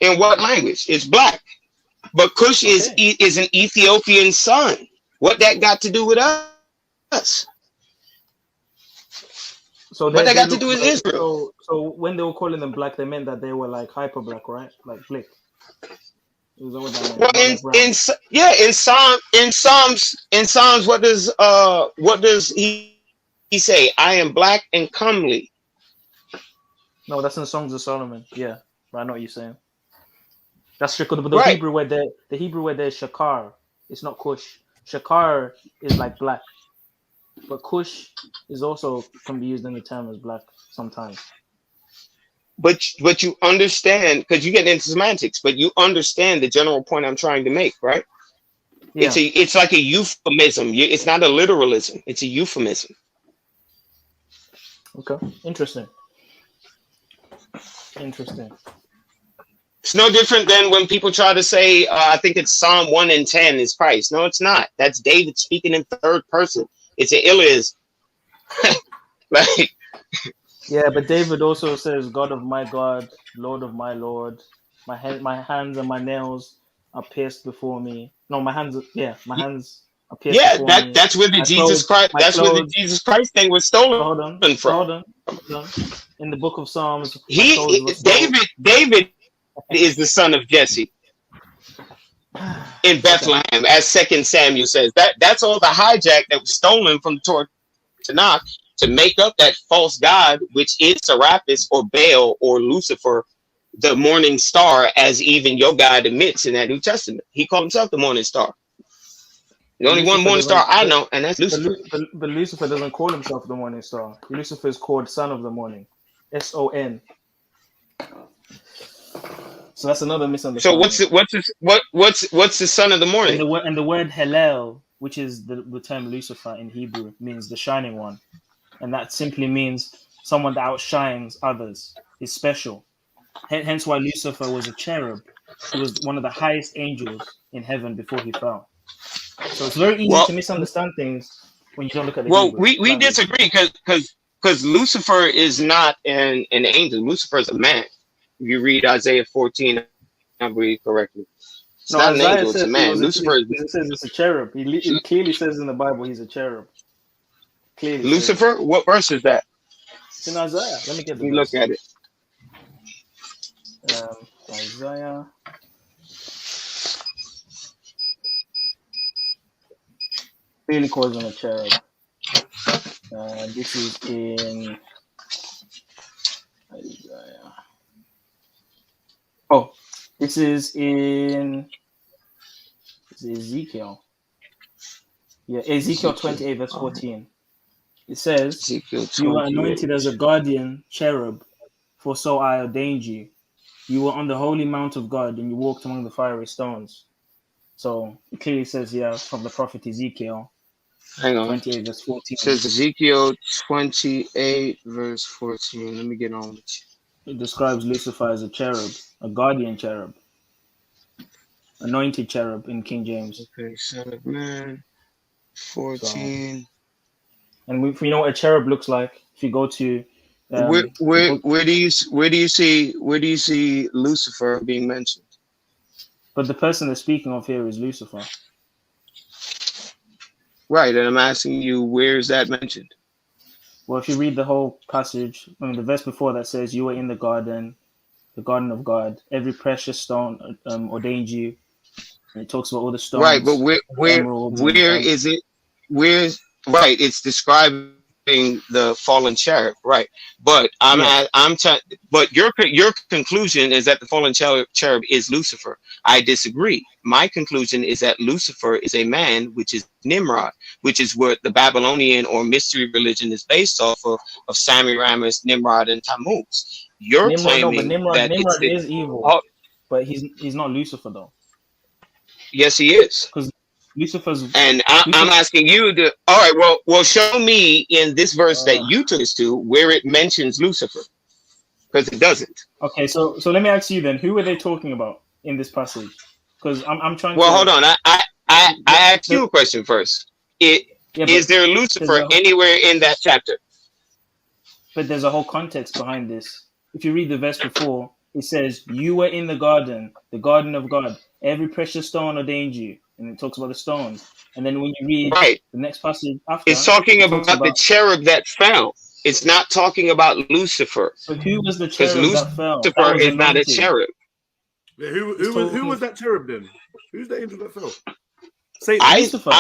In what language? It's black. But Cush is an Ethiopian son. What that got to do with us? So what that got to do with Israel? So when they were calling them black, they meant that they were like hyper black, right? Like blick. Well, in Psalms, what does he say? I am black and comely. No, that's in Songs of Solomon. Yeah, but I know what you're saying. That's the Right. Hebrew word there. The Hebrew word there is shakar. It's not Cush. Shakar is like black, but Cush is also can be used in the term as black sometimes. But you understand, because you get into semantics, but you understand the general point I'm trying to make, right? Yeah. It's like a euphemism. It's not a literalism. It's a euphemism. Okay, interesting. It's no different than when people try to say, I think it's Psalm 1 and 10 is Christ. No, it's not. That's David speaking in third person. It's an illis. Like. Yeah, but David also says, God of my God, Lord of my Lord, my hands and my nails are pierced before me. No, my hands are pierced before me. That's where the Jesus Christ thing was stolen from. Hold on. In the book of Psalms, David is the son of Jesse in Bethlehem, as 2 Samuel says. That's all the hijack that was stolen from the Torah Tanakh to make up that false god, which is Serapis or Baal or Lucifer, the morning star, as even your God admits in that New Testament. He called himself the morning star. The only one morning star I know, and that's Lucifer. But Lucifer doesn't call himself the morning star. Lucifer is called son of the morning. S-O-N. So that's another misunderstanding. So what's the son of the morning? And the word Hallel, which is the term Lucifer in Hebrew, means the shining one. And that simply means someone that outshines others, is special. Hence why Lucifer was a cherub. He was one of the highest angels in heaven before he fell. So it's very easy to misunderstand things when you don't look at the Hebrew. We disagree because Lucifer is not an angel. Lucifer is a man. If you read Isaiah 14, I believe correctly. It's not Isaiah an angel, it's a man. Lucifer says it's a cherub. It clearly says in the Bible he's a cherub. Clearly Lucifer? Says. What verse is that? It's in Isaiah. Let me get the verse. Look at it. Isaiah. Clearly calls him a cherub. This is in Isaiah. Oh, this is in Ezekiel. Yeah, Ezekiel 28 verse 14. It says, you were anointed as a guardian cherub, for so I ordained you. You were on the holy mount of God, and you walked among the fiery stones. So it clearly says here from the prophet Ezekiel. Hang on. 28 verse 14. It says Ezekiel 28 verse 14. Let me get on with you. It describes Lucifer as a cherub, a guardian cherub, anointed cherub in King James. Okay, Son of Man, 14. So, and we know what a cherub looks like. If you go to where do you see Lucifer being mentioned? But the person they're speaking of here is Lucifer. Right, and I'm asking you, where is that mentioned? Well, if you read the whole passage, the verse before that says, you were in the garden of God. Every precious stone ordained you. And it talks about all the stones. Right, but where is it? Right, it's describing the fallen cherub, right? But but your conclusion is that the fallen cherub is Lucifer. I disagree. My conclusion is that Lucifer is a man, which is Nimrod, which is what the Babylonian or mystery religion is based off of Semiramis, Nimrod, and Tammuz. You're claiming that Nimrod is evil, but he's not Lucifer though. Yes, he is. Because Lucifer's, and I'm asking you to. All right, well, show me in this verse that you took us to where it mentions Lucifer, because it doesn't. Okay, so let me ask you then: who were they talking about in this passage? Because I'm trying. Well, hold on. I asked you a question first. Is there Lucifer anywhere in that chapter? But there's a whole context behind this. If you read the verse before, it says, "You were in the garden of God. Every precious stone ordained you," and it talks about the stones. And then when you read Right. the next passage It's after, talking it talks about the about. cherub that fell. It's not talking about Lucifer, But who was the because cherub that fell? That Lucifer was is not a anointed. cherub. Yeah, who was that cherub then? Who's the angel that fell? Satan. Lucifer.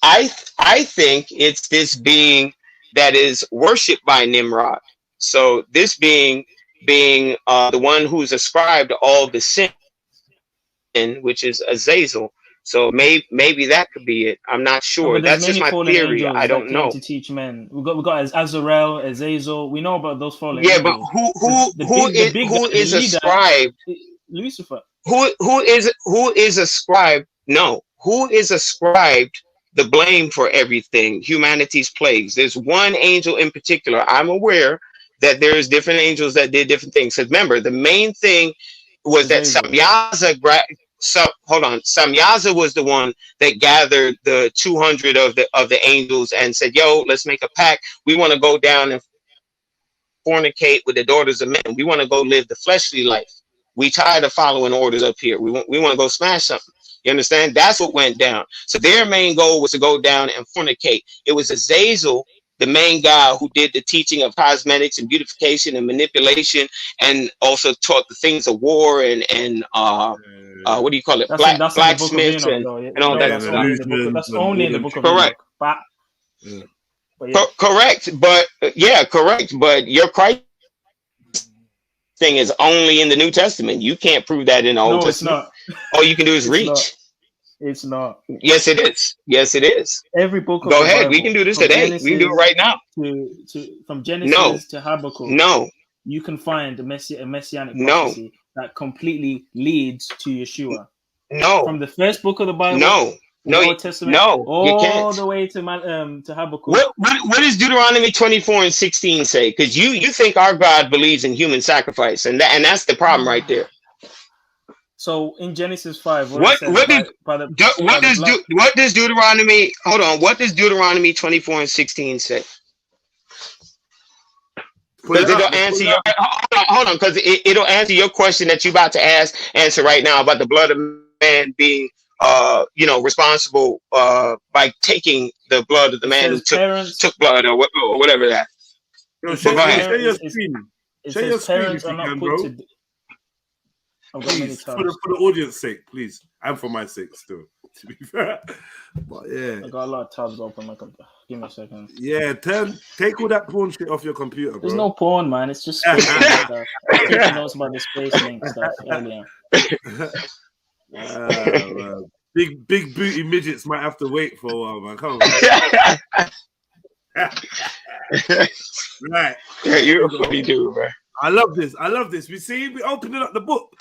I think it's this being that is worshipped by Nimrod. So this being the one who's ascribed all the sin, which is Azazel. So maybe that could be it. I'm not sure. That's just my theory. I don't know. To teach men. We got Azrael, Azazel. We know about those fallen Yeah, angels. but who is ascribed? Lucifer. Who is ascribed? No, who is ascribed the blame for everything, humanity's plagues? There's one angel in particular. I'm aware that there's different angels that did different things. So remember, the main thing was that Samyaza. Samyaza was the one that gathered the 200 of the angels and said, "Yo, let's make a pact. We want to go down and fornicate with the daughters of men. We want to go live the fleshly life. We tired of following orders up here. We want to go smash something." You understand? That's what went down. So their main goal was to go down and fornicate. It was Azazel, the main guy, who did the teaching of cosmetics and beautification and manipulation, and also taught the things of war and what do you call it? Blacksmiths and all that. That's only in the book of Correct. Correct. But correct. But your Christ thing is only in the New Testament. You can't prove that in the Old Testament. It's not. All you can do is reach. It's not. Yes, it is. Yes, it is. Every book of Go ahead. Bible, we can do this today. We can do it right now. From Genesis to Habakkuk. No. You can find a messianic prophecy that completely leads to Yeshua. No. From the first book of the Bible. No, Old Testament, you can't. All the way to Habakkuk. What does Deuteronomy 24:16 say? Because you think our God believes in human sacrifice, and that's the problem right there. So in Genesis 5, what does Deuteronomy? Hold on. What does Deuteronomy 24:16 say? Because it'll answer your hold on, because it'll answer your question that you're about to answer right now about the blood of man being responsible by taking the blood of the man who took blood or whatever that. Share your screen. Share your screen if you can, bro. Please, for the audience's sake, please, and for my sake, still. To be fair, but yeah, I got a lot of tabs open. Give me a second. Yeah, take all that porn shit off your computer, bro. There's no porn, man. It's just stuff. Taking notes about the space link stuff earlier. Man. Big booty midgets might have to wait for a while, man. Come on. Right. Yeah, you're a funny dude, man. I love this. We're opening up the book.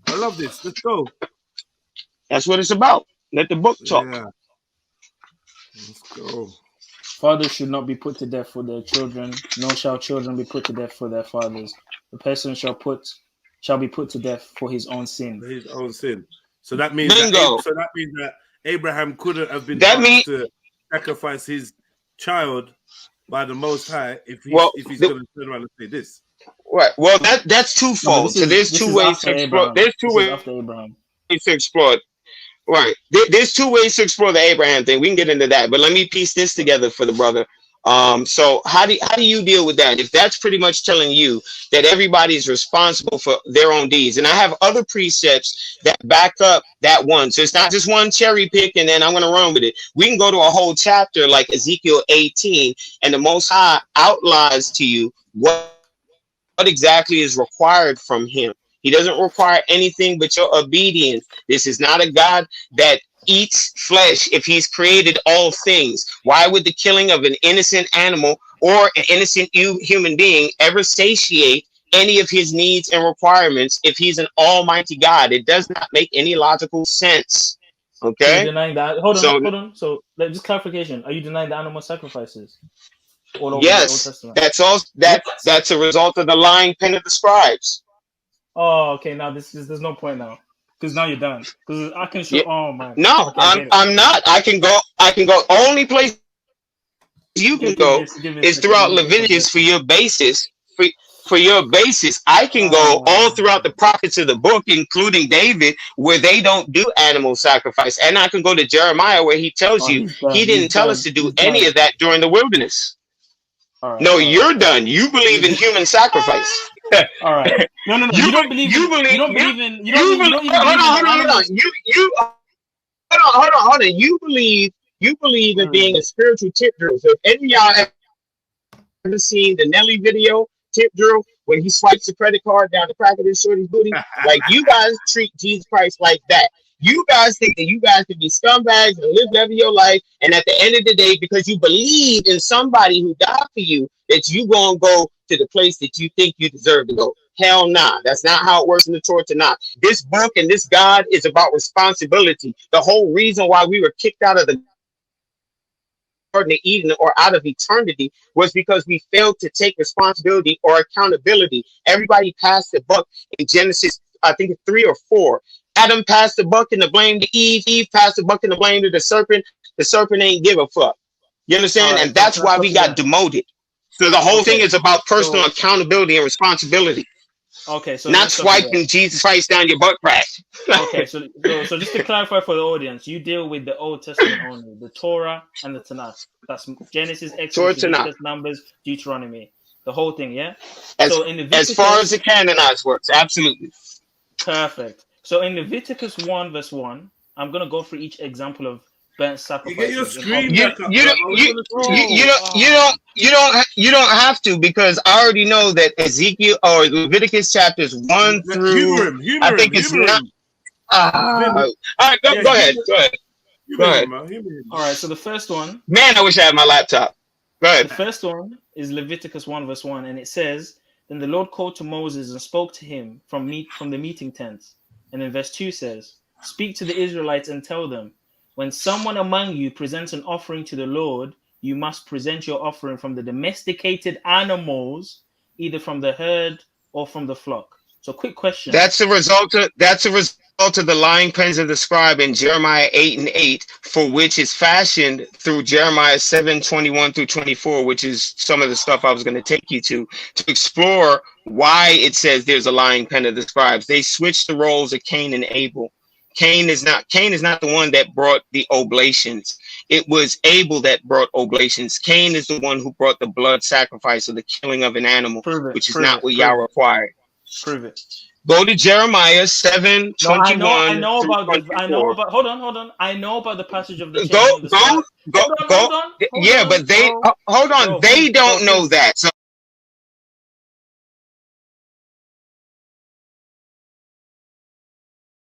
I love this. Let's go. That's what it's about. Let the book talk. Yeah. Let's go. Fathers should not be put to death for their children, nor shall children be put to death for their fathers. The person shall be put to death for his own sin. For his own sin. So that means that Abraham couldn't have been to sacrifice his child by the Most High if he's going to turn around and say this. Right. Well, that's twofold. So there's two ways to explore. There's two ways to explore. Right. There's two ways to explore the Abraham thing. We can get into that, but let me piece this together for the brother. So how do you deal with that? If that's pretty much telling you that everybody's responsible for their own deeds, and I have other precepts that back up that one. So it's not just one cherry pick and then I'm going to run with it. We can go to a whole chapter like Ezekiel 18, and the Most High outlines to you what exactly is required from him. He doesn't require anything but your obedience. This is not a God that eats flesh. If he's created all things, why would the killing of an innocent animal or an innocent human being ever satiate any of his needs and requirements if he's an almighty God? It does not make any logical sense. Okay. Are you denying that? Hold on. So just clarification. Are you denying the animal sacrifices? Yes, that's all. That's a result of the lying pen of the scribes. Oh, okay. Now there's no point now, because now you're done. Because I can show. Yeah. Oh man. No, I'm not. I can go. Only place you can go is throughout Leviticus for your basis. for your basis, I can go all throughout the prophets of the book, including David, where they don't do animal sacrifice. And I can go to Jeremiah, where he tells you he didn't tell us to do any of that during the wilderness. No, you're done. You believe in human sacrifice. All right. No. You don't believe in. Hold on. You believe in being a spiritual tip drill. So if any of y'all ever seen the Nelly video, tip drill, when he swipes the credit card down the crack of his shorty's booty, like you guys treat Jesus Christ like that. You guys think that you guys can be scumbags and live whatever your life, and at the end of the day, because you believe in somebody who died for you, that you gonna go to the place that you think you deserve to go. Hell nah, that's not how it works in the Torah Tanakh. This book and this God is about responsibility. The whole reason why we were kicked out of the Garden of Eden or out of eternity was because we failed to take responsibility or accountability. Everybody passed the buck in Genesis, I think it's 3 or 4. Adam passed the buck and the blame to Eve. Eve passed the buck and the blame to the serpent. The serpent ain't give a fuck. You understand? And that's why we got demoted. So the whole thing is about personal accountability and responsibility. Okay, so not swiping Jesus Christ down your butt crack. Okay, so just to clarify for the audience, you deal with the Old Testament only, the Torah and the Tanakh. That's Genesis, Exodus, Leviticus, Numbers, Deuteronomy, the whole thing, yeah. As far as the canonized works, absolutely. Perfect. So in Leviticus 1 verse 1, I'm gonna go through each example of burnt sacrifice. You get your screen you don't have to, because I already know that Ezekiel or Leviticus chapters 1 through I think it's not. All right, go ahead. All right, so the first one. Man, I wish I had my laptop. Go ahead. The first one is Leviticus 1 verse 1, and it says, "Then the Lord called to Moses and spoke to him from the meeting tent." And then verse 2 says, "Speak to the Israelites and tell them, when someone among you presents an offering to the Lord, you must present your offering from the domesticated animals, either from the herd or from the flock." So quick question. That's a result of the lying pens of the scribe in Jeremiah 8:8, for which is fashioned through Jeremiah 7:21 through 24, which is some of the stuff I was going to take you to explore why it says there's a lying pen of the scribes. They switched the roles of Cain and Abel. Cain is not the one that brought the oblations. It was Abel that brought oblations. Cain is the one who brought the blood sacrifice or the killing of an animal, which is not what Yah required. Prove it. Go to Jeremiah 7:21. I know about. Hold on. I know about the passage of the. Go. Yeah, but they hold on. They don't know that. So